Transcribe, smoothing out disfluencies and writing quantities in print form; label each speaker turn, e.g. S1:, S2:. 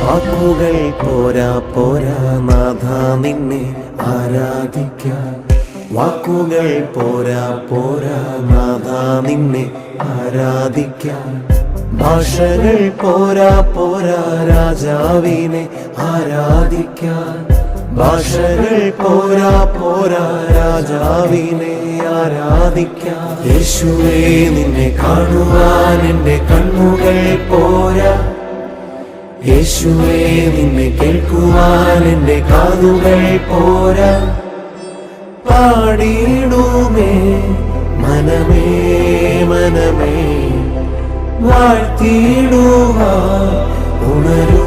S1: വാക്കുകൾ പോരാ പോരാ നാഥ നിന്നെ ആരാധിക്കാൻ. വാക്കുകൾ പോരാ പോരാ നാഥ നിന്നെ ആരാധിക്കാൻ. ഭാഷകൾ പോരാ പോരാ രാജാവിനെ ആരാധിക്കാൻ. ഭാഷകൾ പോരാ പോരാ രാജാവിനെ ആരാധിക്കാൻ. യേശുവേ നിന്നെ കാണുവാൻ എൻ്റെ കണ്ണുകൾ പോരാ. യേശുവേ നിന്നെ കേൾക്കുവാൻ എൻ്റെ കാതുകൾ പോരാ. പാടിയിടുമേ മനമേ മനമേ വാഴ്ത്തിയിടുവാൻ ഉണരൂ.